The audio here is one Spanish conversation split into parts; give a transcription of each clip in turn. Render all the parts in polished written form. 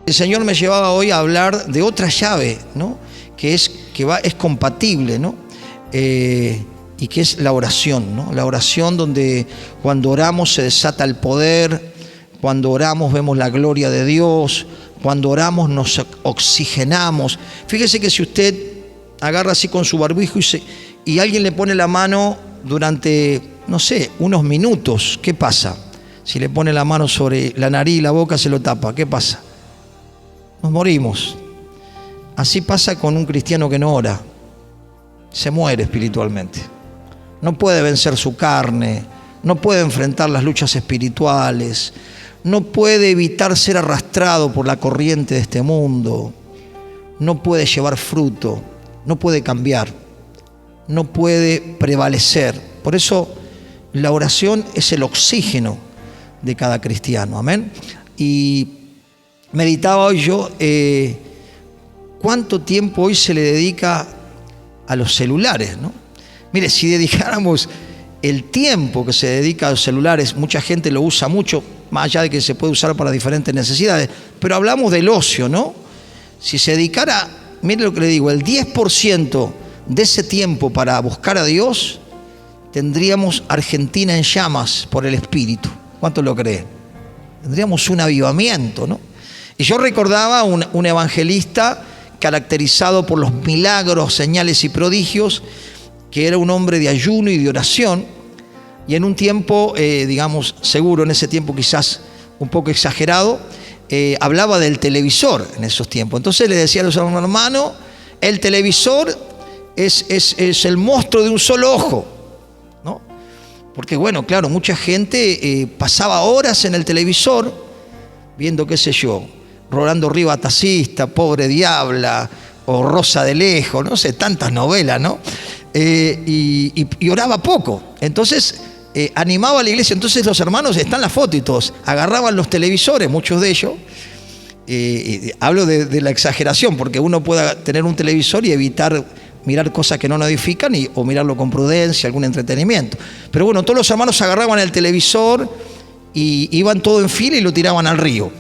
El Señor me llevaba hoy a hablar de otra llave, ¿no? Es compatible, ¿no? Y que es la oración, ¿no? La oración donde cuando oramos se desata el poder, cuando oramos vemos la gloria de Dios, cuando oramos nos oxigenamos. Fíjese que si usted agarra así con su barbijo y alguien le pone la mano durante, no sé, unos minutos, ¿qué pasa? Si le pone la mano sobre la nariz y la boca se lo tapa, ¿qué pasa? Nos morimos. Así pasa con un cristiano que no ora. Se muere espiritualmente. No puede vencer su carne, no puede enfrentar las luchas espirituales, no puede evitar ser arrastrado por la corriente de este mundo, no puede llevar fruto, no puede cambiar, no puede prevalecer. Por eso la oración es el oxígeno de cada cristiano. Amén. Y meditaba hoy yo cuánto tiempo hoy se le dedica a los celulares, ¿no? Mire, si dedicáramos el tiempo que se dedica a los celulares, mucha gente lo usa mucho, más allá de que se puede usar para diferentes necesidades, pero hablamos del ocio, ¿no? Si se dedicara, mire lo que le digo, el 10% de ese tiempo para buscar a Dios, tendríamos Argentina en llamas por el Espíritu. ¿Cuánto lo creen? Tendríamos un avivamiento, ¿no? Y yo recordaba un evangelista caracterizado por los milagros, señales y prodigios, que era un hombre de ayuno y de oración, y en un tiempo, digamos, seguro, en ese tiempo quizás un poco exagerado, hablaba del televisor en esos tiempos. Entonces le decía a los hermanos, el televisor es el monstruo de un solo ojo, ¿no? Porque bueno, claro, mucha gente pasaba horas en el televisor viendo, qué sé yo, Rolando Rivas Taxista, Pobre Diabla, o Rosa de Lejos, no sé, tantas novelas, ¿no? Y oraba poco. Entonces animaba a la iglesia. Entonces los hermanos, están las fotos y todos, agarraban los televisores, muchos de ellos. Hablo de la exageración, porque uno puede tener un televisor y evitar mirar cosas que no nos edifican o mirarlo con prudencia, algún entretenimiento. Pero bueno, todos los hermanos agarraban el televisor y iban todo en fila y lo tiraban al río.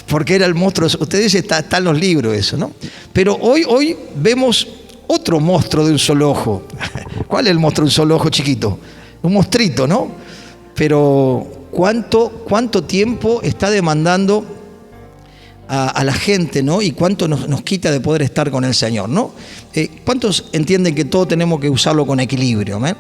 Porque era el monstruo. Ustedes está en los libros eso, ¿no? Pero hoy vemos otro monstruo de un solo ojo. ¿Cuál es el monstruo de un solo ojo chiquito? Un monstruito, ¿no? Pero ¿cuánto tiempo está demandando a la gente, ¿no? Y cuánto nos quita de poder estar con el Señor, ¿no? ¿Cuántos entienden que todo tenemos que usarlo con equilibrio, ¿eh?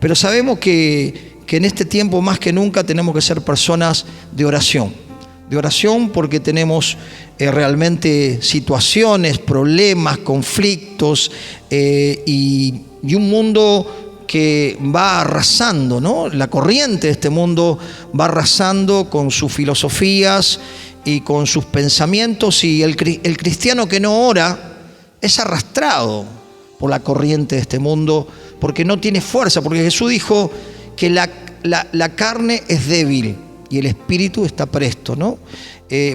Pero sabemos que en este tiempo más que nunca tenemos que ser personas de oración. De oración porque tenemos realmente situaciones, problemas, conflictos y un mundo que va arrasando, ¿no? La corriente de este mundo va arrasando con sus filosofías y con sus pensamientos, y el cristiano que no ora es arrastrado por la corriente de este mundo porque no tiene fuerza, porque Jesús dijo que la carne es débil y el espíritu está presto, ¿no?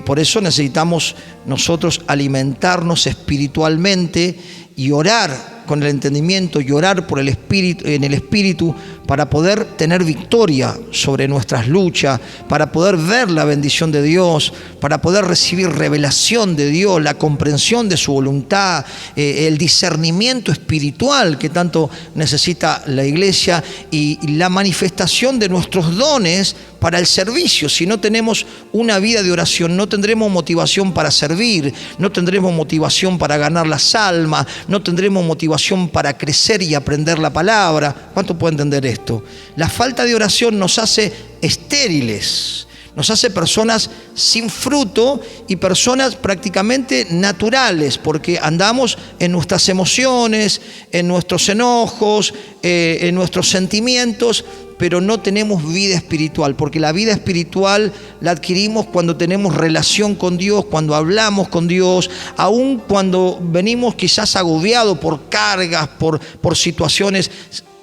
Por eso necesitamos nosotros alimentarnos espiritualmente y orar con el entendimiento y orar por el espíritu, en el espíritu, para poder tener victoria sobre nuestras luchas, para poder ver la bendición de Dios, para poder recibir revelación de Dios, la comprensión de su voluntad, el discernimiento espiritual que tanto necesita la iglesia y la manifestación de nuestros dones para el servicio. Si no tenemos una vida de oración, no tendremos motivación para servir, no tendremos motivación para ganar las almas, no tendremos motivación para crecer y aprender la palabra. ¿Cuánto puede entender esto? La falta de oración nos hace estériles, nos hace personas sin fruto y personas prácticamente naturales, porque andamos en nuestras emociones, en nuestros enojos, en nuestros sentimientos, pero no tenemos vida espiritual, porque la vida espiritual la adquirimos cuando tenemos relación con Dios, cuando hablamos con Dios, aun cuando venimos quizás agobiados por cargas, por situaciones.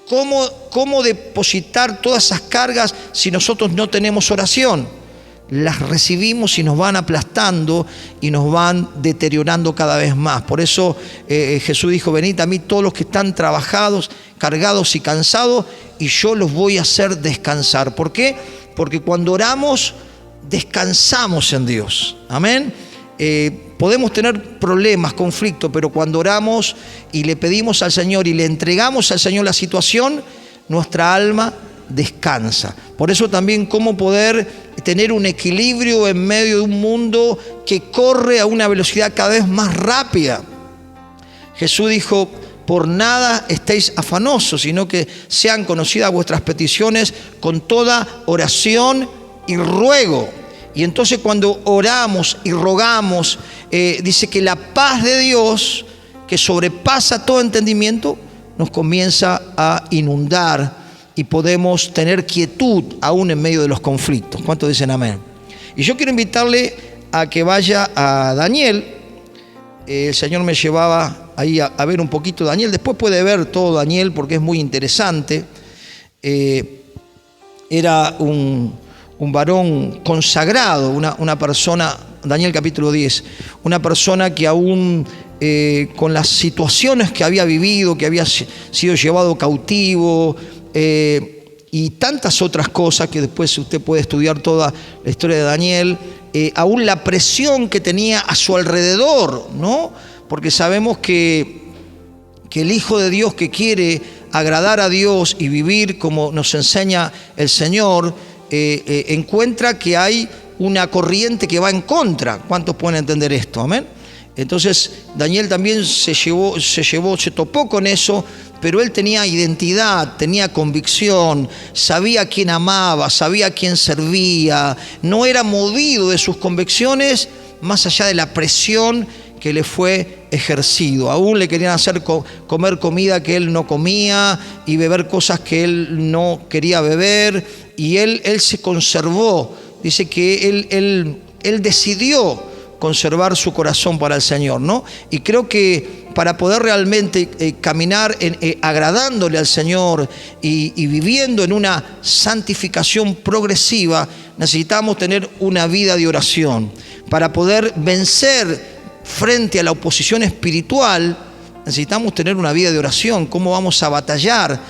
¿Cómo depositar todas esas cargas si nosotros no tenemos oración? Las recibimos y nos van aplastando y nos van deteriorando cada vez más. Por eso Jesús dijo: venid a mí todos los que están trabajados, cargados y cansados, y yo los voy a hacer descansar. ¿Por qué? Porque cuando oramos, descansamos en Dios. Amén. Podemos tener problemas, conflictos, pero cuando oramos y le pedimos al Señor y le entregamos al Señor la situación, nuestra alma descansa. Por eso también cómo poder tener un equilibrio en medio de un mundo que corre a una velocidad cada vez más rápida. Jesús dijo: por nada estéis afanosos, sino que sean conocidas vuestras peticiones con toda oración y ruego. Y entonces cuando oramos y rogamos, dice que la paz de Dios, que sobrepasa todo entendimiento, nos comienza a inundar y podemos tener quietud aún en medio de los conflictos. ¿Cuántos dicen amén? Y yo quiero invitarle a que vaya a Daniel. El Señor me llevaba ahí a ver un poquito de Daniel. Después puede ver todo Daniel porque es muy interesante. Era un varón consagrado, una persona, Daniel capítulo 10, una persona que aún con las situaciones que había vivido, que había sido llevado cautivo, y tantas otras cosas que después usted puede estudiar toda la historia de Daniel, aún la presión que tenía a su alrededor, ¿no? Porque sabemos que el Hijo de Dios que quiere agradar a Dios y vivir como nos enseña el Señor, encuentra que hay una corriente que va en contra. ¿Cuántos pueden entender esto? Amén. Entonces Daniel también se topó con eso, pero él tenía identidad, tenía convicción, sabía a quién amaba, sabía a quién servía, no era movido de sus convicciones más allá de la presión que le fue ejercido. Aún le querían hacer comer comida que él no comía y beber cosas que él no quería beber, y él se conservó. Dice que él decidió conservar su corazón para el Señor, ¿no? Y creo que para poder realmente caminar agradándole al Señor y viviendo en una santificación progresiva, necesitamos tener una vida de oración. Para poder vencer frente a la oposición espiritual, necesitamos tener una vida de oración. ¿Cómo vamos a batallar?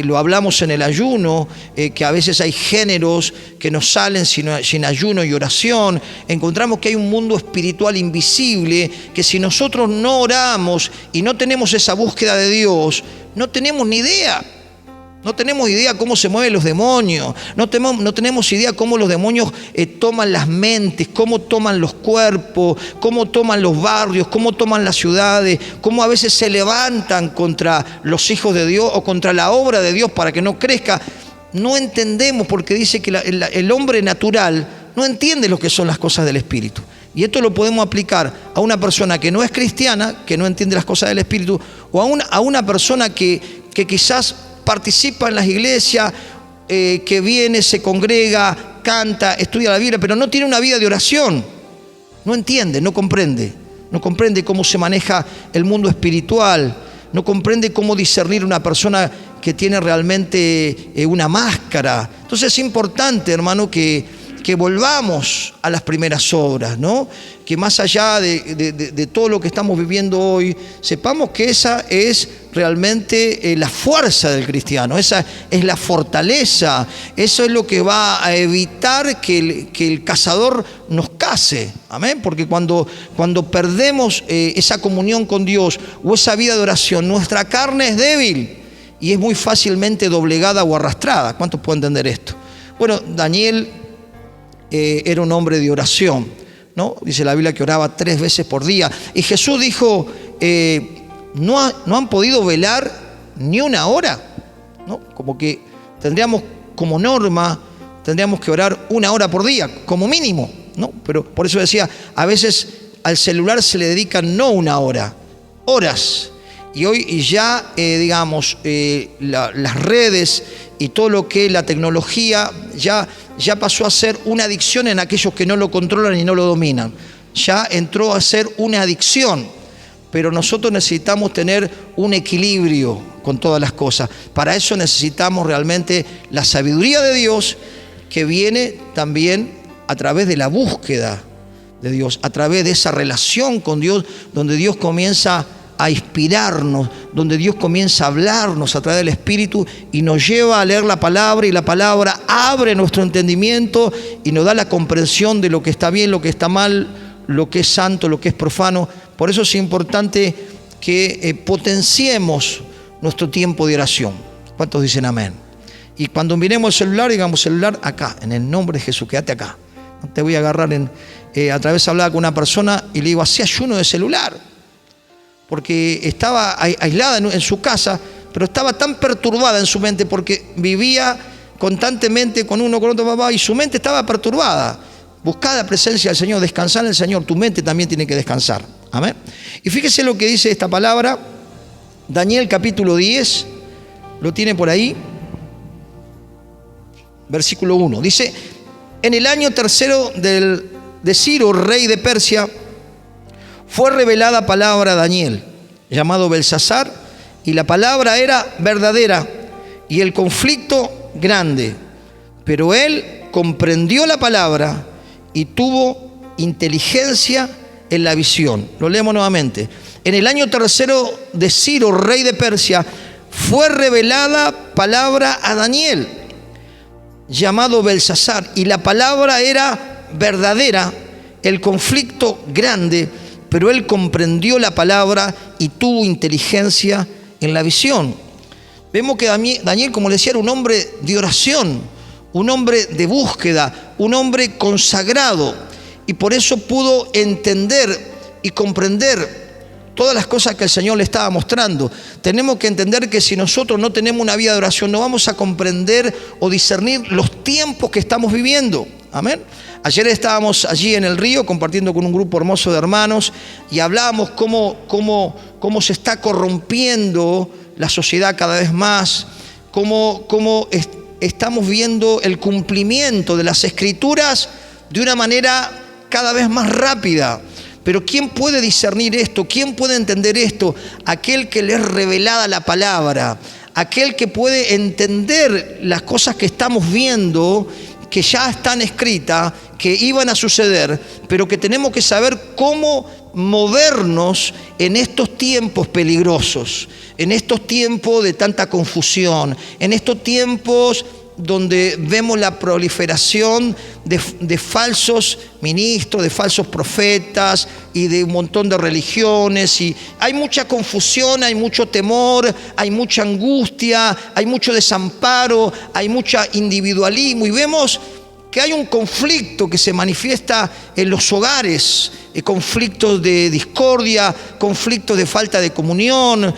Lo hablamos en el ayuno, que a veces hay géneros que no salen sin ayuno y oración. Encontramos que hay un mundo espiritual invisible, que si nosotros no oramos y no tenemos esa búsqueda de Dios, no tenemos ni idea. No tenemos idea cómo se mueven los demonios, no tenemos idea cómo los demonios toman las mentes, cómo toman los cuerpos, cómo toman los barrios, cómo toman las ciudades, cómo a veces se levantan contra los hijos de Dios o contra la obra de Dios para que no crezca. No entendemos, porque dice que el hombre natural no entiende lo que son las cosas del Espíritu. Y esto lo podemos aplicar a una persona que no es cristiana, que no entiende las cosas del Espíritu, o a una persona que quizás participa en las iglesias, que viene, se congrega, canta, estudia la Biblia, pero no tiene una vida de oración. No entiende, no comprende cómo se maneja el mundo espiritual, no comprende cómo discernir una persona que tiene realmente una máscara. Entonces es importante, hermano, que volvamos a las primeras obras, ¿no? Que más allá de todo lo que estamos viviendo hoy, sepamos que esa es realmente la fuerza del cristiano, esa es la fortaleza, eso es lo que va a evitar que el cazador nos case. Amén. Porque cuando perdemos esa comunión con Dios o esa vida de oración, nuestra carne es débil y es muy fácilmente doblegada o arrastrada. ¿Cuántos pueden entender esto? Bueno, Daniel era un hombre de oración, ¿no? Dice la Biblia que oraba 3 veces por día. Y Jesús dijo, no han podido velar ni una hora, ¿no? Como que tendríamos como norma, tendríamos que orar 1 hora por día, como mínimo, ¿no? Pero por eso decía, a veces al celular se le dedican no 1 hora, horas. Y hoy ya, las redes y todo lo que es la tecnología ya pasó a ser una adicción en aquellos que no lo controlan y no lo dominan. Ya entró a ser una adicción, pero nosotros necesitamos tener un equilibrio con todas las cosas. Para eso necesitamos realmente la sabiduría de Dios, que viene también a través de la búsqueda de Dios, a través de esa relación con Dios, donde Dios comienza a inspirarnos, donde Dios comienza a hablarnos a través del Espíritu y nos lleva a leer la palabra, y la palabra abre nuestro entendimiento y nos da la comprensión de lo que está bien, lo que está mal, lo que es santo, lo que es profano. Por eso es importante que potenciemos nuestro tiempo de oración. ¿Cuántos dicen amén? Y cuando miremos el celular, digamos celular acá, en el nombre de Jesús, quédate acá. No te voy a agarrar a través hablaba con una persona y le digo, hacía ayuno de celular, porque estaba aislada en su casa, pero estaba tan perturbada en su mente porque vivía constantemente con uno, con otro papá, y su mente estaba perturbada. Buscá la presencia del Señor, descansar en el Señor, tu mente también tiene que descansar. Amén. Y fíjese lo que dice esta palabra, Daniel capítulo 10, lo tiene por ahí, versículo 1. Dice, en el año tercero de Ciro, rey de Persia, fue revelada palabra a Daniel, llamado Belsasar, y la palabra era verdadera y el conflicto grande. Pero él comprendió la palabra y tuvo inteligencia en la visión. Lo leemos nuevamente. En el año tercero de Ciro, rey de Persia, fue revelada palabra a Daniel, llamado Belsasar, y la palabra era verdadera, el conflicto grande, pero él comprendió la palabra y tuvo inteligencia en la visión. Vemos que Daniel, como le decía, era un hombre de oración, un hombre de búsqueda, un hombre consagrado, y por eso pudo entender y comprender todas las cosas que el Señor le estaba mostrando. Tenemos que entender que si nosotros no tenemos una vida de oración, no vamos a comprender o discernir los tiempos que estamos viviendo. Amén. Ayer estábamos allí en el río compartiendo con un grupo hermoso de hermanos y hablábamos cómo se está corrompiendo la sociedad cada vez más, cómo estamos viendo el cumplimiento de las Escrituras de una manera cada vez más rápida. Pero ¿quién puede discernir esto? ¿Quién puede entender esto? Aquel que le es revelada la palabra, aquel que puede entender las cosas que estamos viendo, que ya están escritas, que iban a suceder, pero que tenemos que saber cómo movernos en estos tiempos peligrosos, en estos tiempos de tanta confusión, en estos tiempos donde vemos la proliferación de falsos ministros, de falsos profetas y de un montón de religiones, y hay mucha confusión, hay mucho temor, hay mucha angustia, hay mucho desamparo, hay mucho individualismo, y vemos que hay un conflicto que se manifiesta en los hogares, conflictos de discordia, conflictos de falta de comunión,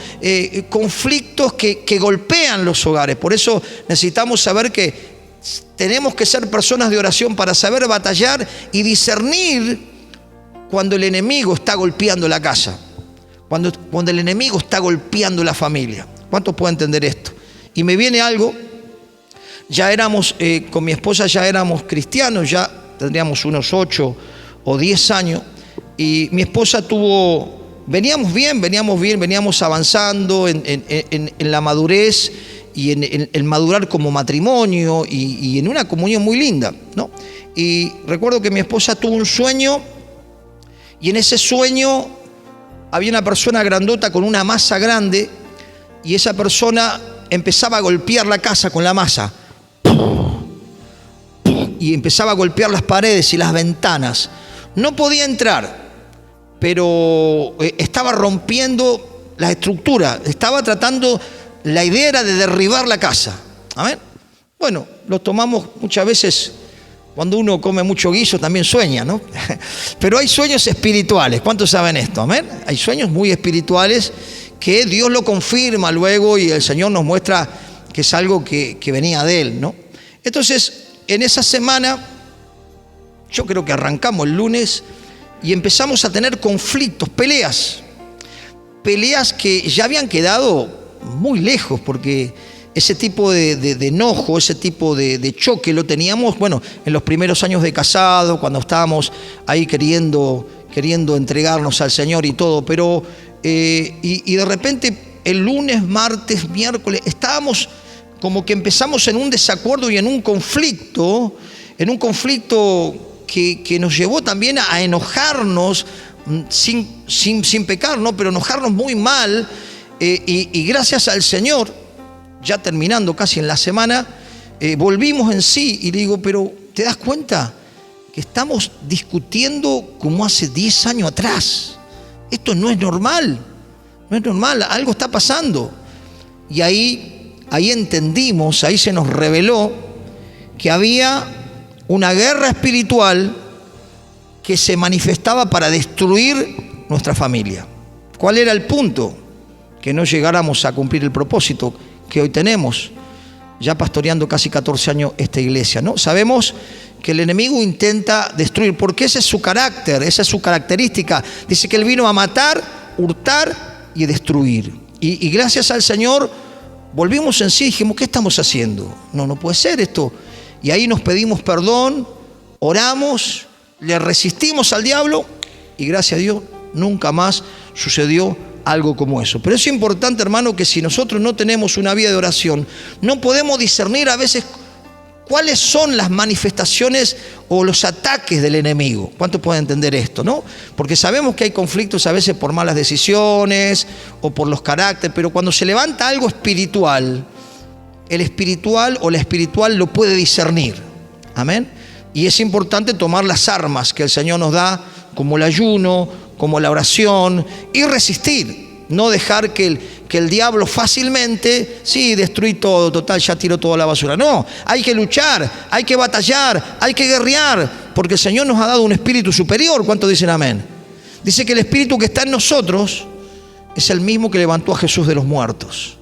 conflictos que golpean los hogares. Por eso necesitamos saber que tenemos que ser personas de oración para saber batallar y discernir cuando el enemigo está golpeando la casa, cuando el enemigo está golpeando la familia. ¿Cuántos pueden entender esto? Y me viene algo. Ya éramos, con mi esposa ya éramos cristianos, ya tendríamos unos 8 o 10 años, y mi esposa veníamos bien, veníamos avanzando en la madurez y en el madurar como matrimonio y en una comunión muy linda, ¿no? Y recuerdo que mi esposa tuvo un sueño, y en ese sueño había una persona grandota con una masa grande, y esa persona empezaba a golpear la casa con la masa. Y empezaba a golpear las paredes y las ventanas. No podía entrar, pero estaba rompiendo la estructura, estaba tratando, la idea era de derribar la casa. ¿Amén? Bueno, lo tomamos muchas veces, cuando uno come mucho guiso también sueña, ¿no? Pero hay sueños espirituales. ¿Cuántos saben esto? ¿Amén? Hay sueños muy espirituales que Dios lo confirma luego y el Señor nos muestra que es algo que venía de Él, ¿no? Entonces, en esa semana, yo creo que arrancamos el lunes y empezamos a tener conflictos, peleas que ya habían quedado muy lejos, porque ese tipo de enojo, ese tipo de choque lo teníamos, bueno, en los primeros años de casado, cuando estábamos ahí queriendo entregarnos al Señor y todo, pero y de repente el lunes, martes, miércoles, estábamos como que empezamos en un desacuerdo y en un conflicto que nos llevó también a enojarnos sin pecar, ¿no? Pero enojarnos muy mal, y gracias al Señor, ya terminando casi en la semana, volvimos en sí, y le digo, pero ¿te das cuenta que estamos discutiendo como hace 10 años atrás. Esto no es normal, no es normal, algo está pasando. Y ahí entendimos, ahí se nos reveló que había una guerra espiritual que se manifestaba para destruir nuestra familia. ¿Cuál era el punto? Que no llegáramos a cumplir el propósito que hoy tenemos, ya pastoreando casi 14 años esta iglesia, ¿no? Sabemos que el enemigo intenta destruir, porque ese es su carácter, esa es su característica. Dice que él vino a matar, hurtar y destruir. Y gracias al Señor volvimos en sí y dijimos, ¿qué estamos haciendo? No puede ser esto. Y ahí nos pedimos perdón, oramos, le resistimos al diablo y gracias a Dios nunca más sucedió algo como eso. Pero es importante, hermano, que si nosotros no tenemos una vida de oración, no podemos discernir a veces cuáles son las manifestaciones o los ataques del enemigo. ¿Cuánto puede entender esto, no? Porque sabemos que hay conflictos a veces por malas decisiones o por los caracteres, pero cuando se levanta algo espiritual, el espiritual o la espiritual lo puede discernir. Amén. Y es importante tomar las armas que el Señor nos da, como el ayuno, como la oración, y resistir. No dejar que el diablo fácilmente, sí, destruí todo, total, ya tiró toda la basura. No, hay que luchar, hay que batallar, hay que guerrear, porque el Señor nos ha dado un espíritu superior. ¿Cuántos dicen amén? Dice que el espíritu que está en nosotros es el mismo que levantó a Jesús de los muertos.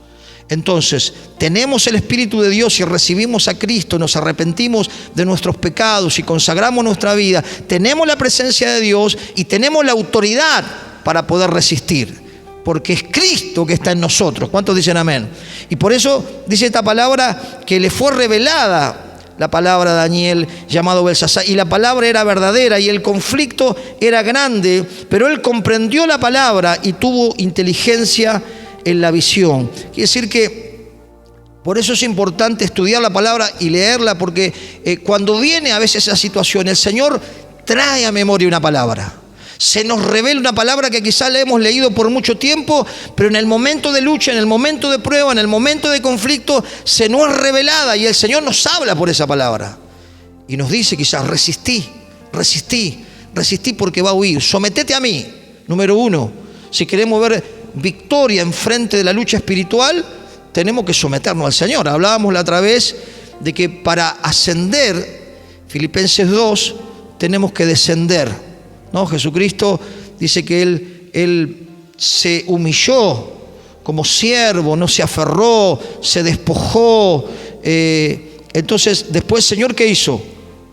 Entonces, tenemos el Espíritu de Dios y recibimos a Cristo, nos arrepentimos de nuestros pecados y consagramos nuestra vida. Tenemos la presencia de Dios y tenemos la autoridad para poder resistir, porque es Cristo que está en nosotros. ¿Cuántos dicen amén? Y por eso dice esta palabra que le fue revelada la palabra a Daniel llamado Belsasar, y la palabra era verdadera y el conflicto era grande, pero él comprendió la palabra y tuvo inteligencia en la visión. Quiere decir que por eso es importante estudiar la palabra y leerla, porque cuando viene a veces esa situación, el Señor trae a memoria una palabra. Se nos revela una palabra que quizás la hemos leído por mucho tiempo, pero en el momento de lucha, en el momento de prueba, en el momento de conflicto, se nos es revelada y el Señor nos habla por esa palabra. Y nos dice quizás, resistí porque va a huir. Sometete a mí, número uno. Si queremos ver victoria enfrente de la lucha espiritual, tenemos que someternos al Señor. Hablábamos la otra vez de que para ascender, Filipenses 2, tenemos que descender, ¿no? Jesucristo dice que Él se humilló como siervo, no se aferró, se despojó. Entonces, después, Señor, ¿qué hizo?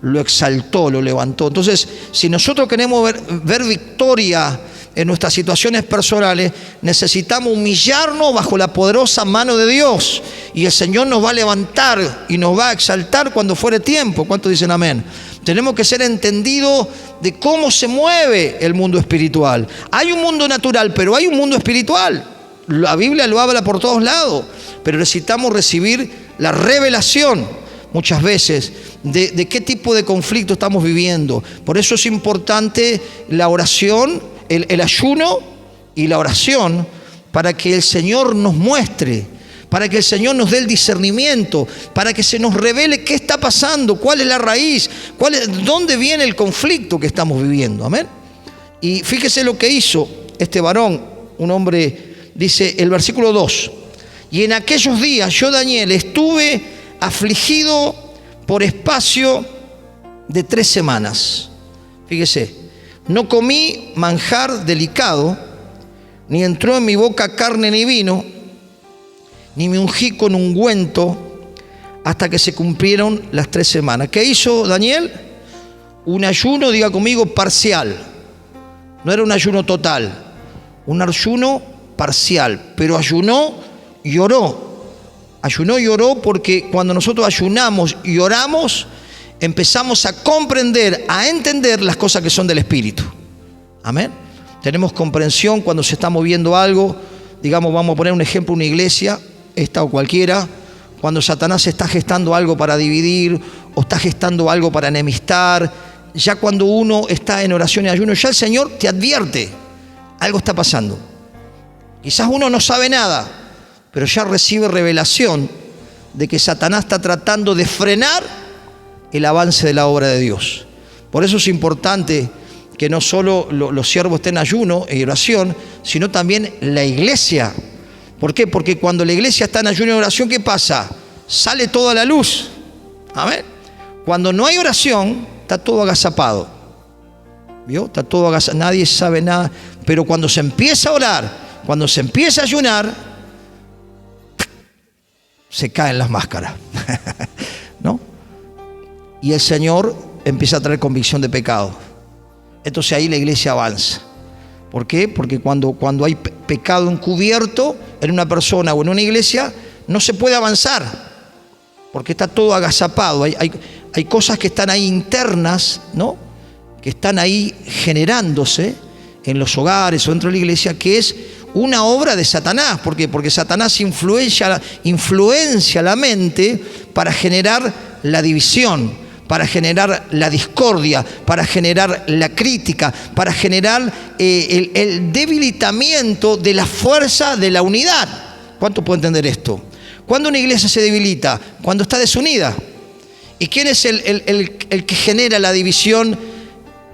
Lo exaltó, lo levantó. Entonces, si nosotros queremos ver victoria en nuestras situaciones personales, necesitamos humillarnos bajo la poderosa mano de Dios, y el Señor nos va a levantar y nos va a exaltar cuando fuere tiempo. ¿Cuántos dicen amén? Tenemos que ser entendidos de cómo se mueve el mundo espiritual. Hay un mundo natural, pero hay un mundo espiritual. La Biblia lo habla por todos lados, pero necesitamos recibir la revelación muchas veces de qué tipo de conflicto estamos viviendo. Por eso es importante la oración, el ayuno y la oración, para que el Señor nos muestre, para que el Señor nos dé el discernimiento, para que se nos revele qué está pasando, cuál es la raíz, dónde viene el conflicto que estamos viviendo. Amén. Y fíjese lo que hizo este varón, un hombre, dice el versículo 2: y en aquellos días yo, Daniel, estuve afligido por espacio de 3 semanas. Fíjese, no comí manjar delicado, ni entró en mi boca carne ni vino, ni me ungí con ungüento, hasta que se cumplieron las 3 semanas. ¿Qué hizo Daniel? Un ayuno, diga conmigo, parcial. No era un ayuno total, un ayuno parcial, pero ayunó y oró. Ayunó y oró, porque cuando nosotros ayunamos y oramos, empezamos a comprender, a entender las cosas que son del Espíritu. Amén. Tenemos comprensión cuando se está moviendo algo. Digamos, vamos a poner un ejemplo, una iglesia, esta o cualquiera, cuando Satanás está gestando algo para dividir o está gestando algo para enemistar. Ya cuando uno está en oración y ayuno, ya el Señor te advierte, algo está pasando. Quizás uno no sabe nada, pero ya recibe revelación de que Satanás está tratando de frenar el avance de la obra de Dios. Por eso es importante que no solo los siervos estén en ayuno y oración, sino también la iglesia. ¿Por qué? Porque cuando la iglesia está en ayuno y oración, ¿qué pasa? Sale todo a la luz. Amén. Cuando no hay oración, está todo agazapado. ¿Vio? Está todo agazapado, nadie sabe nada. Pero cuando se empieza a orar, cuando se empieza a ayunar, se caen las máscaras. ¿No? Y el Señor empieza a traer convicción de pecado. Entonces ahí la iglesia avanza. ¿Por qué? Porque cuando hay pecado encubierto en una persona o en una iglesia, no se puede avanzar, porque está todo agazapado. Hay cosas que están ahí internas, ¿no? Que están ahí generándose en los hogares o dentro de la iglesia, que es una obra de Satanás. ¿Por qué? Porque Satanás influencia la mente para generar la división, para generar la discordia, para generar la crítica, para generar el debilitamiento de la fuerza de la unidad. ¿Cuánto puede entender esto? ¿Cuándo una iglesia se debilita? Cuando está desunida. ¿Y quién es el que genera la división?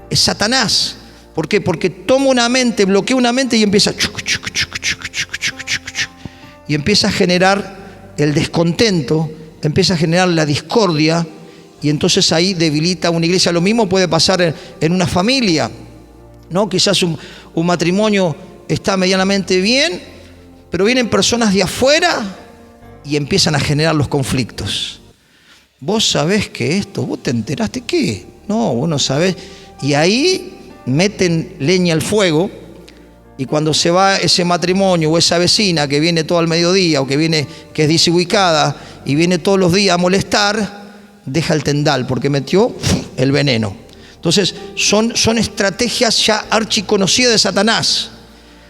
Es Satanás. ¿Por qué? Porque toma una mente, bloquea una mente y empieza y empieza a generar el descontento, empieza a generar la discordia. Y entonces ahí debilita una iglesia. Lo mismo puede pasar en una familia, ¿no? Quizás un matrimonio está medianamente bien, pero vienen personas de afuera y empiezan a generar los conflictos. Vos sabés que esto, vos te enteraste qué, no, vos no sabés. Y ahí meten leña al fuego, y cuando se va ese matrimonio o esa vecina que viene todo al mediodía o que es desubicada y viene todos los días a molestar, deja el tendal porque metió el veneno. Entonces son estrategias ya archiconocidas de Satanás,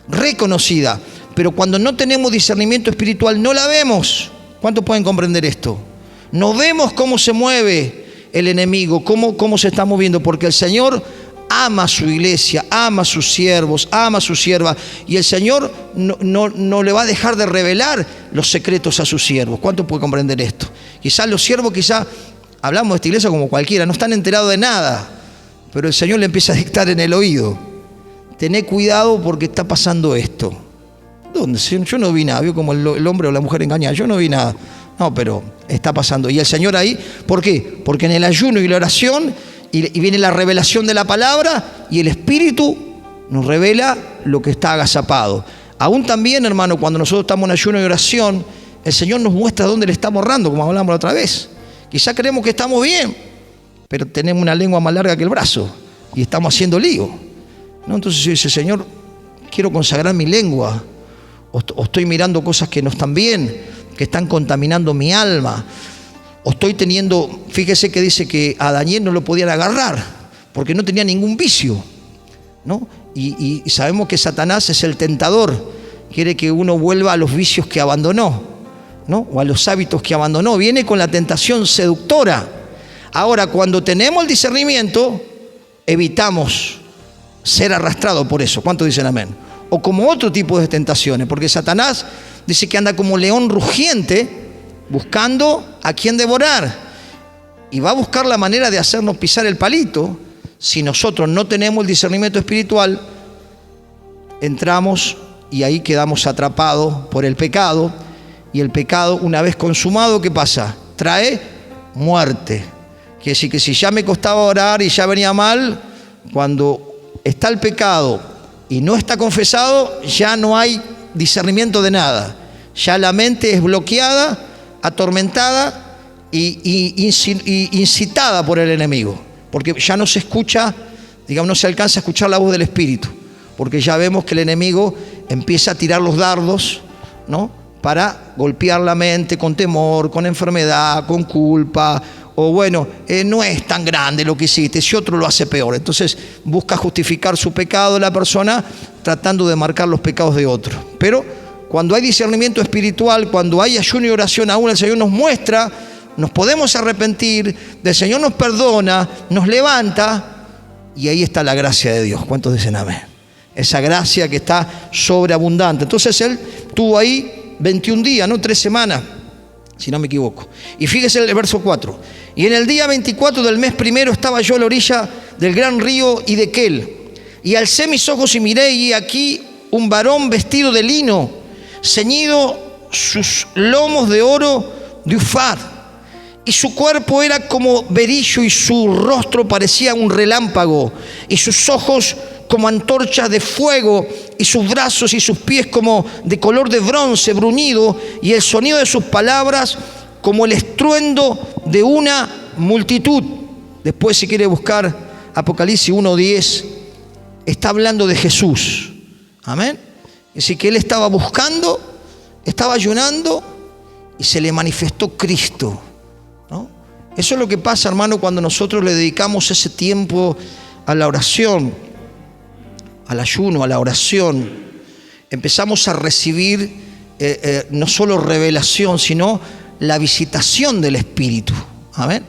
reconocida, pero cuando no tenemos discernimiento espiritual no la vemos. ¿Cuántos pueden comprender esto? No vemos cómo se mueve el enemigo, cómo se está moviendo, porque el Señor ama a su iglesia, ama a sus siervos, ama a su sierva, y el Señor no le va a dejar de revelar los secretos a sus siervos. ¿Cuántos pueden comprender esto? Quizás los siervos, hablamos de esta iglesia como cualquiera, no están enterados de nada, pero el Señor le empieza a dictar en el oído: tené cuidado porque está pasando esto. ¿Dónde? Yo no vi nada. Vio como el hombre o la mujer engañada. Yo no vi nada. No, pero está pasando. Y el Señor ahí, ¿por qué? Porque en el ayuno y la oración y viene la revelación de la palabra, y el Espíritu nos revela lo que está agazapado. Aún también, hermano, cuando nosotros estamos en ayuno y oración, el Señor nos muestra dónde le estamos errando, como hablamos la otra vez. Quizá creemos que estamos bien, pero tenemos una lengua más larga que el brazo y estamos haciendo lío, ¿no? Entonces yo dice: Señor, quiero consagrar mi lengua, o estoy mirando cosas que no están bien, que están contaminando mi alma, o estoy teniendo, fíjese que dice que a Daniel no lo podían agarrar porque no tenía ningún vicio, ¿no? Y sabemos que Satanás es el tentador, quiere que uno vuelva a los vicios que abandonó, ¿no? O a los hábitos que abandonó. Viene con la tentación seductora. Ahora, cuando tenemos el discernimiento, evitamos ser arrastrados por eso. ¿Cuántos dicen amén? O como otro tipo de tentaciones, porque Satanás dice que anda como león rugiente buscando a quien devorar, y va a buscar la manera de hacernos pisar el palito. Si nosotros no tenemos el discernimiento espiritual, entramos y ahí quedamos atrapados por el pecado. Y el pecado, una vez consumado, ¿qué pasa? Trae muerte. Quiere decir que si ya me costaba orar y ya venía mal, cuando está el pecado y no está confesado, ya no hay discernimiento de nada. Ya la mente es bloqueada, atormentada y incitada por el enemigo. Porque ya no se escucha, digamos, no se alcanza a escuchar la voz del Espíritu. Porque ya vemos que el enemigo empieza a tirar los dardos, ¿no? Para golpear la mente con temor, con enfermedad, con culpa, o bueno, no es tan grande lo que hiciste, si otro lo hace peor. Entonces busca justificar su pecado la persona tratando de marcar los pecados de otro. Pero cuando hay discernimiento espiritual, cuando hay ayuno y oración, aún el Señor nos muestra, nos podemos arrepentir, el Señor nos perdona, nos levanta, y ahí está la gracia de Dios. ¿Cuántos dicen amén? Esa gracia que está sobreabundante. Entonces Él tuvo ahí 21 días, no 3 semanas, si no me equivoco. Y fíjese el verso 4. Y en el día 24 del mes primero estaba yo a la orilla del gran río Hiddekel. Y alcé mis ojos y miré, y aquí un varón vestido de lino, ceñido sus lomos de oro de Ufaz, y su cuerpo era como berillo, y su rostro parecía un relámpago, y sus ojos como antorchas de fuego, y sus brazos y sus pies como de color de bronce bruñido, y el sonido de sus palabras como el estruendo de una multitud. Después, si quiere buscar Apocalipsis 1:10, está hablando de Jesús. Amén. Es decir, que él estaba buscando, estaba ayunando, y se le manifestó Cristo, ¿no? Eso es lo que pasa, hermano, cuando nosotros le dedicamos ese tiempo a la oración, al ayuno, a la oración. Empezamos a recibir no solo revelación, sino la visitación del Espíritu. Amén.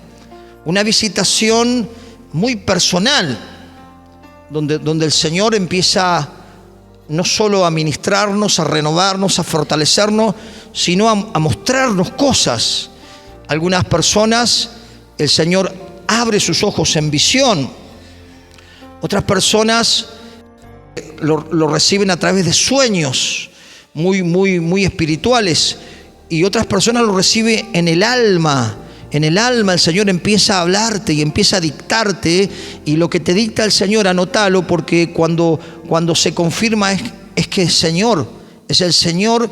Una visitación muy personal, donde el Señor empieza no solo a ministrarnos, a renovarnos, a fortalecernos, sino a mostrarnos cosas. Algunas personas, el Señor abre sus ojos en visión. Otras personas lo reciben a través de sueños muy espirituales, y otras personas lo reciben en el alma. En el alma el Señor empieza a hablarte y empieza a dictarte, y lo que te dicta el Señor, anótalo, porque cuando se confirma es que es el Señor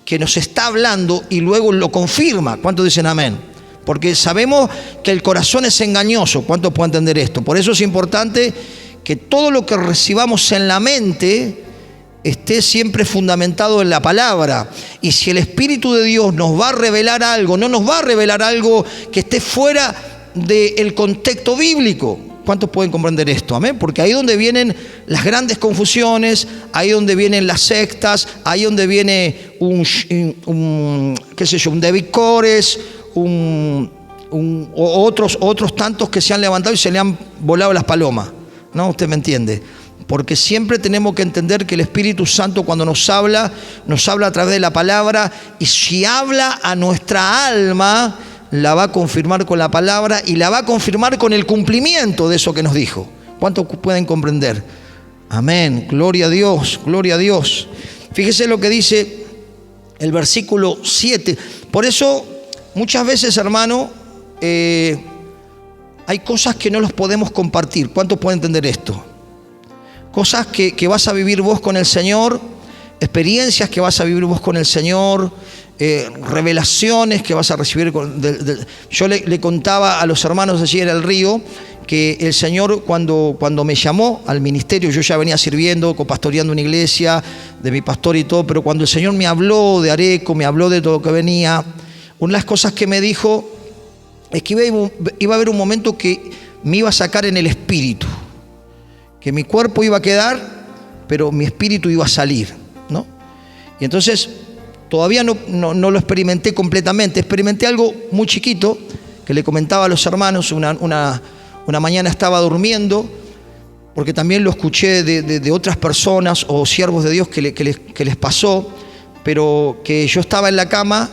que nos está hablando, y luego lo confirma. ¿Cuántos dicen amén? Porque sabemos que el corazón es engañoso. ¿Cuántos pueden entender esto? Por eso es importante que todo lo que recibamos en la mente esté siempre fundamentado en la palabra. Y si el Espíritu de Dios nos va a revelar algo, no nos va a revelar algo que esté fuera del contexto bíblico. ¿Cuántos pueden comprender esto? Amén. Porque ahí es donde vienen las grandes confusiones, ahí es donde vienen las sectas, ahí es donde viene un David Cores, otros tantos que se han levantado y se le han volado las palomas. ¿No? Usted me entiende. Porque siempre tenemos que entender que el Espíritu Santo, cuando nos habla a través de la palabra, y si habla a nuestra alma, la va a confirmar con la palabra, y la va a confirmar con el cumplimiento de eso que nos dijo. ¿Cuántos pueden comprender? Amén. Gloria a Dios, gloria a Dios. Fíjese lo que dice el versículo 7. Por eso, muchas veces, hermano, hay cosas que no los podemos compartir. ¿Cuántos pueden entender esto? Cosas que vas a vivir vos con el Señor, experiencias que vas a vivir vos con el Señor, revelaciones que vas a recibir. Yo le contaba a los hermanos allí en el río que el Señor, cuando me llamó al ministerio, yo ya venía sirviendo, copastoreando una iglesia, de mi pastor y todo, pero cuando el Señor me habló de Areco, me habló de todo lo que venía, una de las cosas que me dijo es que iba a haber un momento que me iba a sacar en el espíritu, que mi cuerpo iba a quedar, pero mi espíritu iba a salir, ¿no? Y entonces todavía no lo experimenté completamente. Experimenté algo muy chiquito que le comentaba a los hermanos. Una mañana estaba durmiendo, porque también lo escuché de otras personas o siervos de Dios que les pasó, pero que yo estaba en la cama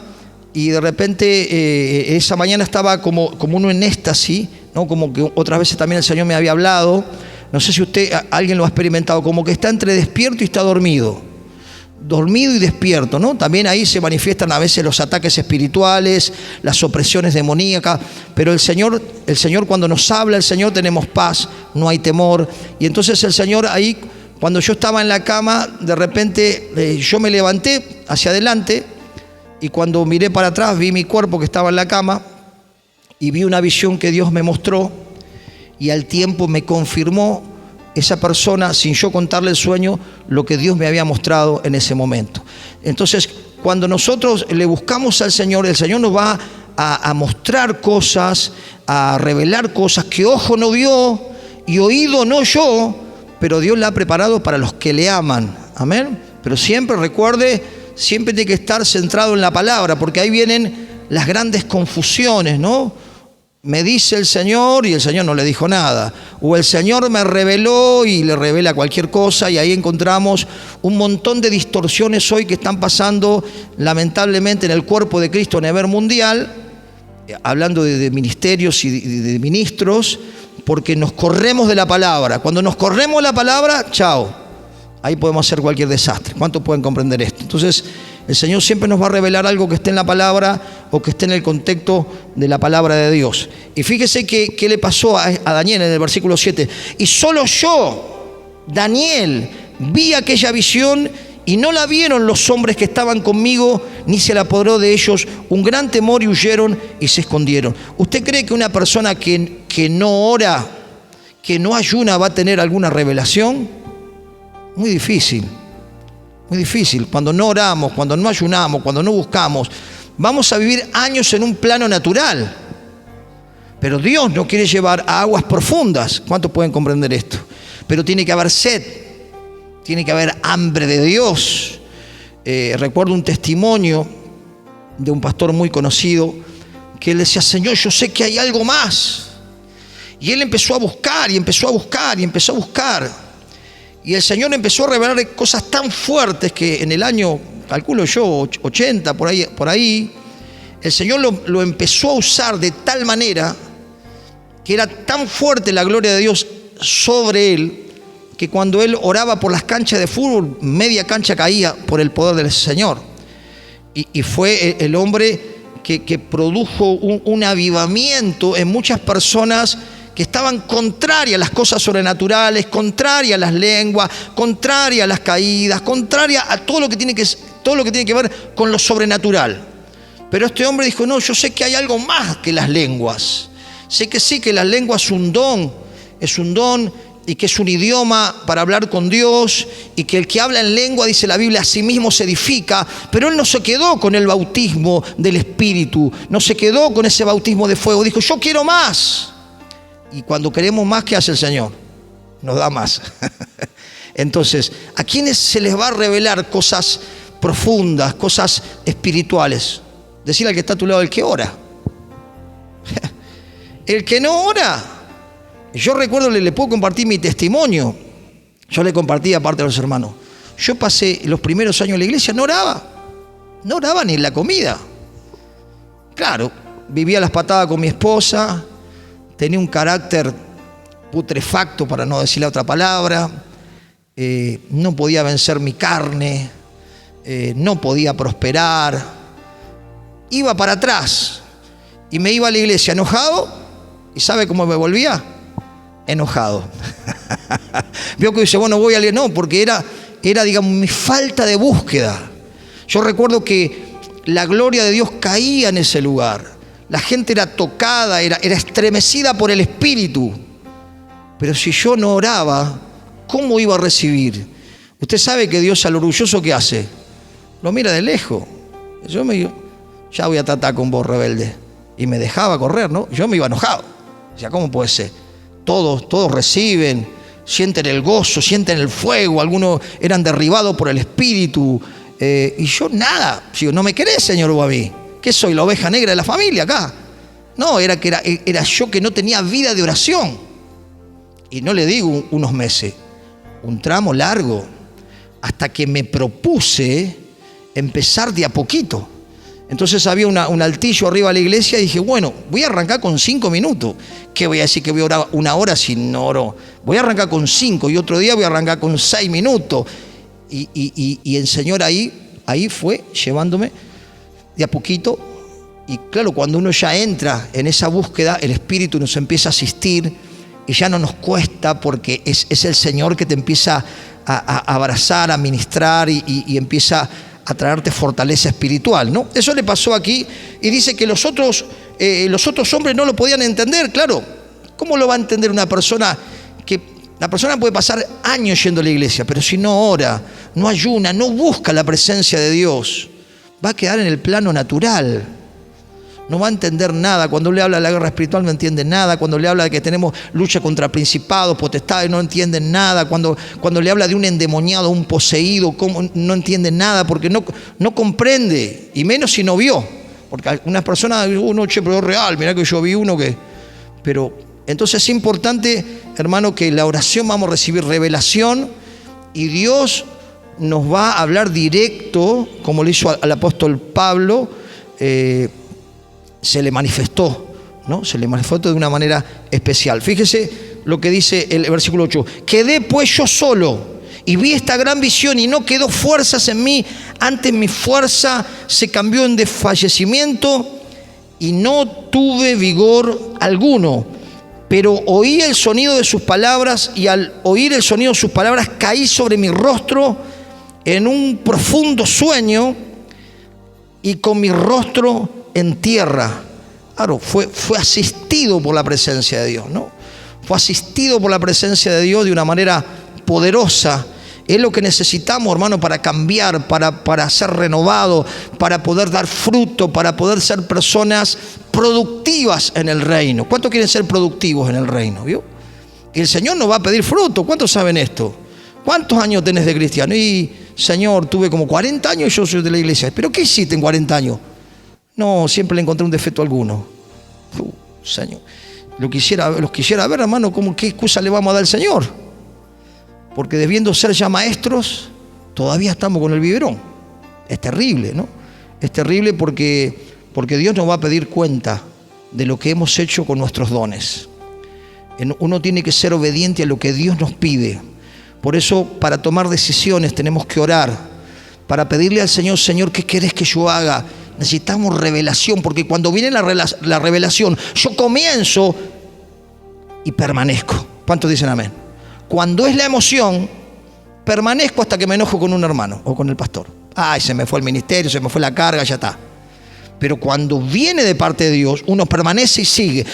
y de repente esa mañana estaba como uno en éxtasis, ¿no? Como que otras veces también el Señor me había hablado. No sé si alguien lo ha experimentado, como que está entre despierto y está dormido y despierto, ¿no? También ahí se manifiestan a veces los ataques espirituales, las opresiones demoníacas, pero el Señor cuando nos habla, el Señor, tenemos paz, no hay temor. Y entonces el Señor ahí, cuando yo estaba en la cama, de repente yo me levanté hacia adelante, y cuando miré para atrás vi mi cuerpo que estaba en la cama, y vi una visión que Dios me mostró, y al tiempo me confirmó esa persona, sin yo contarle el sueño, lo que Dios me había mostrado en ese momento. Entonces, cuando nosotros le buscamos al Señor, el Señor nos va a mostrar cosas, a revelar cosas que ojo no vio y oído no oyó, pero Dios la ha preparado para los que le aman. Amén. Pero siempre recuerde, siempre tiene que estar centrado en la palabra, porque ahí vienen las grandes confusiones, ¿no? Me dice el Señor y el Señor no le dijo nada. O el Señor me reveló y le revela cualquier cosa, y ahí encontramos un montón de distorsiones hoy que están pasando lamentablemente en el cuerpo de Cristo a nivel mundial, hablando de ministerios y de ministros, porque nos corremos de la palabra. Cuando nos corremos de la palabra, chao, ahí podemos hacer cualquier desastre. ¿Cuántos pueden comprender esto? Entonces, el Señor siempre nos va a revelar algo que esté en la palabra o que esté en el contexto de la palabra de Dios. Y fíjese qué le pasó a Daniel en el versículo 7. Y solo yo, Daniel, vi aquella visión y no la vieron los hombres que estaban conmigo, ni se le apoderó de ellos un gran temor y huyeron y se escondieron. ¿Usted cree que una persona que no ora, que no ayuna, va a tener alguna revelación? Muy difícil, muy difícil. Cuando no oramos, cuando no ayunamos, cuando no buscamos, vamos a vivir años en un plano natural. Pero Dios nos quiere llevar a aguas profundas. ¿Cuántos pueden comprender esto? Pero tiene que haber sed, tiene que haber hambre de Dios. Recuerdo un testimonio de un pastor muy conocido que él decía: Señor, yo sé que hay algo más. Y él empezó a buscar y empezó a buscar y empezó a buscar. Y el Señor empezó a revelar cosas tan fuertes que en el año, calculo yo, 80, por ahí, el Señor lo empezó a usar de tal manera que era tan fuerte la gloria de Dios sobre él, que cuando él oraba por las canchas de fútbol, media cancha caía por el poder del Señor. Y fue el hombre que produjo un avivamiento en muchas personas que estaban contrarias a las cosas sobrenaturales, contrarias a las lenguas, contrarias a las caídas, contrarias a todo lo que tiene que ver con lo sobrenatural. Pero este hombre dijo: no, yo sé que hay algo más que las lenguas. Sé que sí, que las lenguas es un don y que es un idioma para hablar con Dios, y que el que habla en lengua, dice la Biblia, a sí mismo se edifica. Pero él no se quedó con el bautismo del Espíritu, no se quedó con ese bautismo de fuego. Dijo: yo quiero más. Y cuando queremos más, ¿qué hace el Señor? Nos da más. Entonces, ¿a quiénes se les va a revelar cosas profundas, cosas espirituales? Decirle al que está a tu lado: el que ora. El que no ora. Yo recuerdo, le puedo compartir mi testimonio. Yo le compartí aparte a los hermanos. Yo pasé los primeros años en la iglesia, no oraba ni en la comida. Claro, vivía a las patadas con mi esposa. Tenía un carácter putrefacto, para no decir la otra palabra. No podía vencer mi carne. No podía prosperar. Iba para atrás. Y me iba a la iglesia enojado. ¿Y sabe cómo me volvía? Enojado. Vio que dice: bueno, voy a leer. No, porque era, digamos, mi falta de búsqueda. Yo recuerdo que la gloria de Dios caía en ese lugar. La gente era tocada, era estremecida por el Espíritu. Pero si yo no oraba, ¿cómo iba a recibir? Usted sabe que Dios, al orgulloso, ¿qué hace? Lo mira de lejos. Ya voy a tratar con vos, rebelde. Y me dejaba correr, ¿no? Yo me iba enojado. O sea, ¿cómo puede ser? Todos reciben, sienten el gozo, sienten el fuego. Algunos eran derribados por el Espíritu. Y yo nada. Digo: ¿no me querés, Señor, o a mí? ¿Qué soy, la oveja negra de la familia acá? No, era yo que no tenía vida de oración. Y no le digo unos meses, un tramo largo, hasta que me propuse empezar de a poquito. Entonces había un altillo arriba de la iglesia y dije: bueno, voy a arrancar con 5 minutos. ¿Qué voy a decir que voy a orar 1 hora si no oro? Voy a arrancar con 5 y otro día voy a arrancar con 6 minutos. Y el Señor ahí fue llevándome de a poquito. Y claro, cuando uno ya entra en esa búsqueda, el Espíritu nos empieza a asistir y ya no nos cuesta, porque es el Señor que te empieza a abrazar, a ministrar y empieza a traerte fortaleza espiritual, ¿no? Eso le pasó aquí, y dice que los otros hombres no lo podían entender. Claro, ¿cómo lo va a entender una persona? Que la persona puede pasar años yendo a la iglesia, pero si no ora, no ayuna, no busca la presencia de Dios, va a quedar en el plano natural. No va a entender nada. Cuando le habla de la guerra espiritual, no entiende nada. Cuando le habla de que tenemos lucha contra principados, potestades, no entienden nada. Cuando le habla de un endemoniado, un poseído, no entiende nada, porque no comprende, y menos si no vio. Porque algunas personas, pero es real, mirá que yo vi uno que... Pero entonces es importante, hermano, que la oración vamos a recibir revelación, y Dios nos va a hablar directo, como le hizo al apóstol Pablo, se le manifestó, ¿no? Se le manifestó de una manera especial. Fíjese lo que dice el versículo 8. Quedé pues yo solo y vi esta gran visión y no quedó fuerzas en mí. Antes mi fuerza se cambió en desfallecimiento y no tuve vigor alguno. Pero oí el sonido de sus palabras y al oír el sonido de sus palabras caí sobre mi rostro en un profundo sueño y con mi rostro en tierra. Claro, fue asistido por la presencia de Dios, ¿no? Fue asistido por la presencia de Dios de una manera poderosa. Es lo que necesitamos, hermano, para cambiar, para ser renovado, para poder dar fruto, para poder ser personas productivas en el reino. ¿Cuántos quieren ser productivos en el reino? ¿Vio? Y el Señor nos va a pedir fruto. ¿Cuántos saben esto? ¿Cuántos años tenés de cristiano? Y Señor, tuve como 40 años y yo soy de la iglesia. ¿Pero qué hiciste en 40 años? No, siempre le encontré un defecto alguno. Señor, los quisiera ver, hermano, ¿qué excusa le vamos a dar al Señor? Porque debiendo ser ya maestros, todavía estamos con el biberón. Es terrible, ¿no? Es terrible porque Dios nos va a pedir cuenta de lo que hemos hecho con nuestros dones. Uno tiene que ser obediente a lo que Dios nos pide. Por eso, para tomar decisiones tenemos que orar, para pedirle al Señor, Señor, ¿qué querés que yo haga? Necesitamos revelación, porque cuando viene la revelación, yo comienzo y permanezco. ¿Cuántos dicen amén? Cuando es la emoción, permanezco hasta que me enojo con un hermano o con el pastor. Ay, se me fue el ministerio, se me fue la carga, ya está. Pero cuando viene de parte de Dios, uno permanece y sigue,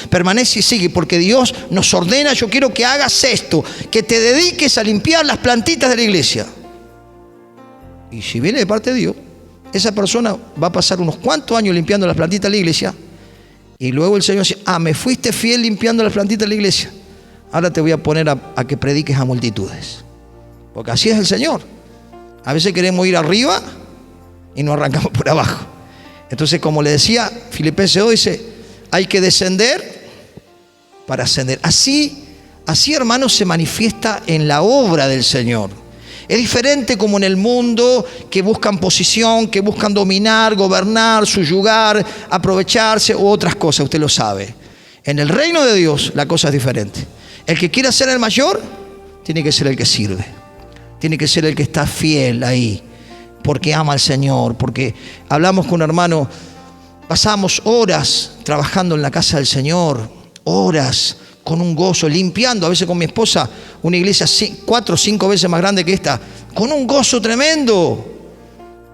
porque Dios nos ordena, yo quiero que hagas esto, que te dediques a limpiar las plantitas de la iglesia. Y si viene de parte de Dios, esa persona va a pasar unos cuantos años limpiando las plantitas de la iglesia, y luego el Señor dice, me fuiste fiel limpiando las plantitas de la iglesia. Ahora te voy a poner a que prediques a multitudes. Porque así es el Señor. A veces queremos ir arriba y nos arrancamos por abajo. Entonces, como le decía, Filipenses 2 dice, hay que descender para ascender. Así, hermanos, se manifiesta en la obra del Señor. Es diferente como en el mundo, que buscan posición, que buscan dominar, gobernar, subyugar, aprovecharse u otras cosas, usted lo sabe. En el reino de Dios la cosa es diferente. El que quiera ser el mayor, tiene que ser el que sirve. Tiene que ser el que está fiel ahí, porque ama al Señor, porque hablamos con un hermano, pasamos horas trabajando en la casa del Señor, horas con un gozo, limpiando, a veces con mi esposa, una iglesia 4 o 5 veces más grande que esta, con un gozo tremendo.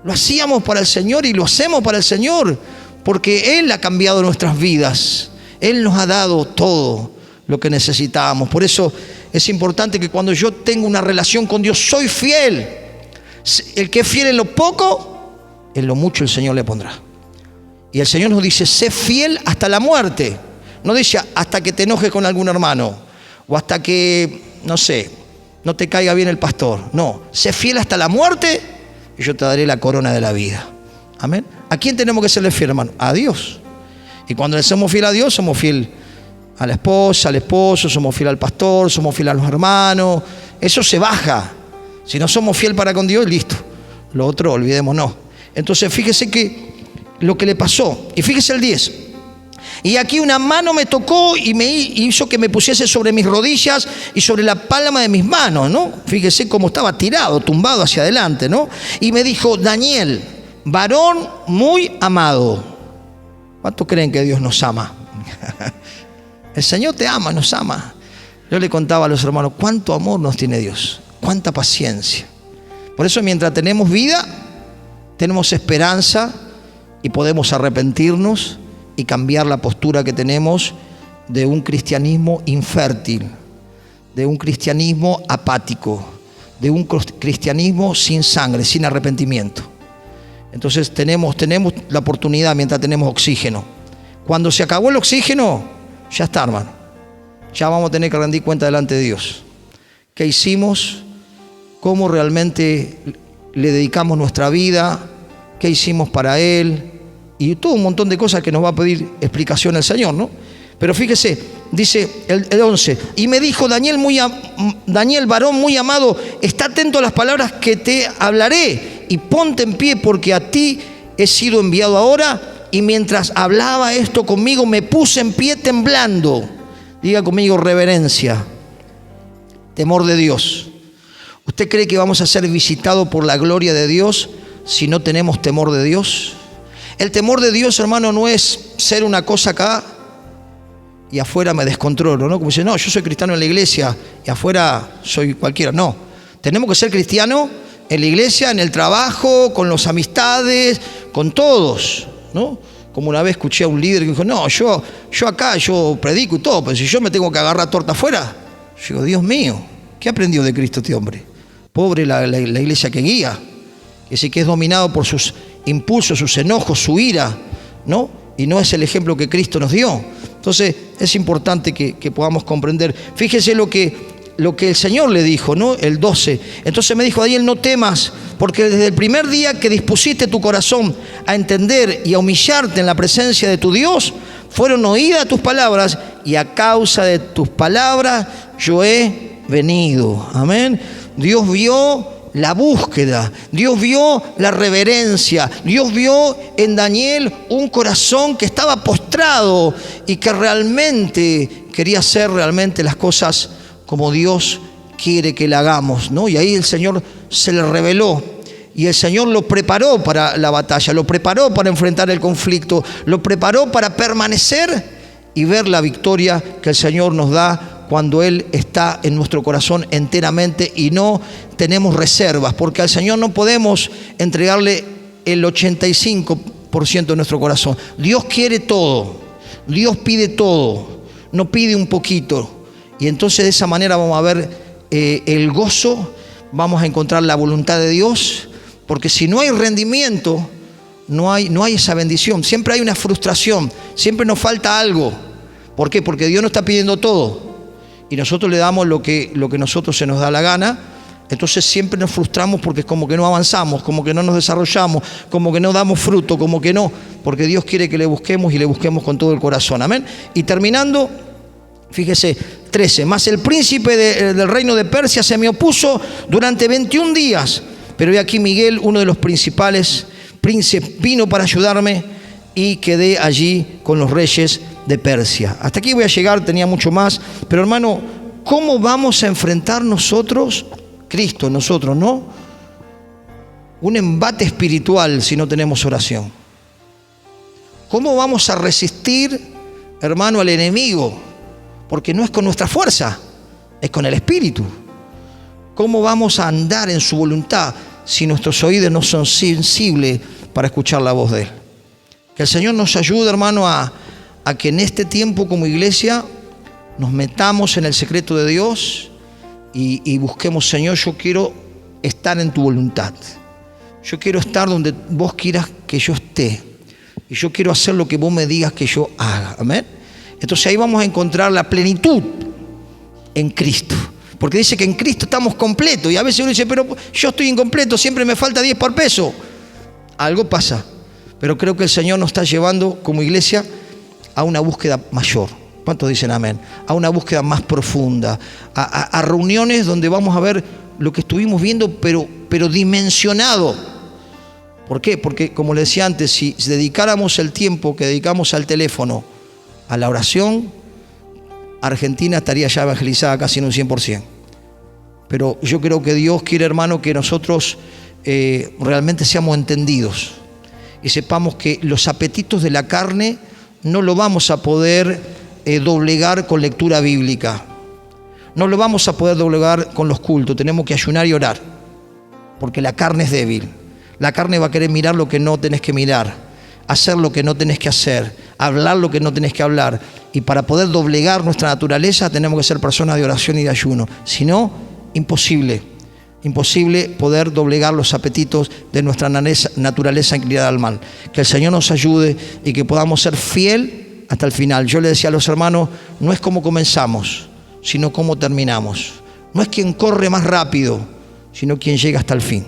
Lo hacíamos para el Señor y lo hacemos para el Señor, porque Él ha cambiado nuestras vidas. Él nos ha dado todo lo que necesitábamos. Por eso es importante que cuando yo tengo una relación con Dios, soy fiel. El que es fiel en lo poco, en lo mucho el Señor le pondrá. Y el Señor nos dice, sé fiel hasta la muerte. No dice hasta que te enojes con algún hermano, o hasta que, no sé, no te caiga bien el pastor. No, sé fiel hasta la muerte y yo te daré la corona de la vida. Amén. ¿A quién tenemos que serle fiel, hermano? A Dios. Y cuando le somos fiel a Dios, somos fiel a la esposa, al esposo, somos fiel al pastor, somos fiel a los hermanos. Eso se baja. Si no somos fiel para con Dios, listo. Lo otro, olvidémonos. Entonces, fíjese que lo que le pasó. Y fíjese el 10. Y aquí una mano me tocó y me hizo que me pusiese sobre mis rodillas y sobre la palma de mis manos, ¿no? Fíjese cómo estaba tirado, tumbado hacia adelante, ¿no? Y me dijo, Daniel, varón muy amado. ¿Cuántos creen que Dios nos ama? El Señor te ama, nos ama. Yo le contaba a los hermanos, cuánto amor nos tiene Dios, cuánta paciencia. Por eso mientras tenemos vida, tenemos esperanza y podemos arrepentirnos y cambiar la postura que tenemos de un cristianismo infértil, de un cristianismo apático, de un cristianismo sin sangre, sin arrepentimiento. Entonces tenemos la oportunidad mientras tenemos oxígeno. Cuando se acabó el oxígeno, ya está, hermano. Ya vamos a tener que rendir cuenta delante de Dios. ¿Qué hicimos? ¿Cómo realmente le dedicamos nuestra vida? ¿Qué hicimos para Él? Y todo un montón de cosas que nos va a pedir explicación el Señor, ¿no? Pero fíjese, dice el 11, y me dijo, Daniel, varón muy amado, está atento a las palabras que te hablaré y ponte en pie, porque a ti he sido enviado ahora y mientras hablaba esto conmigo me puse en pie temblando. Diga conmigo: reverencia, temor de Dios. ¿Usted cree que vamos a ser visitados por la gloria de Dios si no tenemos temor de Dios? El temor de Dios, hermano, no es ser una cosa acá y afuera me descontrolo, ¿no? Como dice, no, yo soy cristiano en la iglesia y afuera soy cualquiera. No, tenemos que ser cristianos en la iglesia, en el trabajo, con las amistades, con todos, ¿no? Como una vez escuché a un líder que dijo, no, yo acá, yo predico y todo, pero si yo me tengo que agarrar torta afuera, yo digo, Dios mío, ¿qué aprendió de Cristo este hombre? Pobre la iglesia que guía, que sí que es dominado por sus impulsos, sus enojos, su ira, ¿no? Y no es el ejemplo que Cristo nos dio. Entonces es importante que podamos comprender. Fíjese lo que el Señor le dijo, ¿no? El 12. Entonces me dijo, Daniel, no temas, porque desde el primer día que dispusiste tu corazón a entender y a humillarte en la presencia de tu Dios, fueron oídas tus palabras, y a causa de tus palabras yo he venido. Amén. Dios vio la búsqueda, Dios vio la reverencia, Dios vio en Daniel un corazón que estaba postrado y que realmente quería hacer realmente las cosas como Dios quiere que la hagamos, ¿no? Y ahí el Señor se le reveló y el Señor lo preparó para la batalla, lo preparó para enfrentar el conflicto, lo preparó para permanecer y ver la victoria que el Señor nos da cuando Él está en nuestro corazón enteramente y no tenemos reservas, porque al Señor no podemos entregarle el 85% de nuestro corazón. Dios quiere todo, Dios pide todo, no pide un poquito. Y entonces de esa manera vamos a ver el gozo, vamos a encontrar la voluntad de Dios, porque si no hay rendimiento, no hay esa bendición. Siempre hay una frustración, siempre nos falta algo. ¿Por qué? Porque Dios nos está pidiendo todo y nosotros le damos lo que nosotros se nos da la gana. Entonces siempre nos frustramos porque es como que no avanzamos, como que no nos desarrollamos, como que no damos fruto, como que no, porque Dios quiere que le busquemos y le busquemos con todo el corazón. Amén. Y terminando, fíjese, 13. Mas el príncipe del reino de Persia se me opuso durante 21 días. Pero he aquí Miguel, uno de los principales príncipes, vino para ayudarme y quedé allí con los reyes de Persia. Hasta aquí voy a llegar, tenía mucho más. Pero hermano, ¿cómo vamos a enfrentar nosotros, Cristo, nosotros, ¿no? Un embate espiritual si no tenemos oración. ¿Cómo vamos a resistir, hermano, al enemigo? Porque no es con nuestra fuerza, es con el Espíritu. ¿Cómo vamos a andar en su voluntad si nuestros oídos no son sensibles para escuchar la voz de Él? Que el Señor nos ayude, hermano, a que en este tiempo como iglesia nos metamos en el secreto de Dios y busquemos, Señor, yo quiero estar en tu voluntad. Yo quiero estar donde vos quieras que yo esté. Y yo quiero hacer lo que vos me digas que yo haga. Amén. Entonces ahí vamos a encontrar la plenitud en Cristo. Porque dice que en Cristo estamos completos. Y a veces uno dice, pero yo estoy incompleto, siempre me falta 10 por peso. Algo pasa. Pero creo que el Señor nos está llevando como iglesia a una búsqueda mayor. ¿Cuántos dicen amén? A una búsqueda más profunda. A reuniones donde vamos a ver lo que estuvimos viendo, pero dimensionado. ¿Por qué? Porque, como le decía antes, si dedicáramos el tiempo que dedicamos al teléfono a la oración, Argentina estaría ya evangelizada casi en un 100%. Pero yo creo que Dios quiere, hermano, que nosotros realmente seamos entendidos y sepamos que los apetitos de la carne no lo vamos a poder doblegar con lectura bíblica. No lo vamos a poder doblegar con los cultos. Tenemos que ayunar y orar, porque la carne es débil. La carne va a querer mirar lo que no tenés que mirar, hacer lo que no tenés que hacer, hablar lo que no tenés que hablar. Y para poder doblegar nuestra naturaleza tenemos que ser personas de oración y de ayuno. Si no, imposible poder doblegar los apetitos de nuestra naturaleza inclinada al mal. Que el Señor nos ayude y que podamos ser fiel hasta el final. Yo le decía a los hermanos, no es cómo comenzamos, sino cómo terminamos. No es quien corre más rápido, sino quien llega hasta el fin.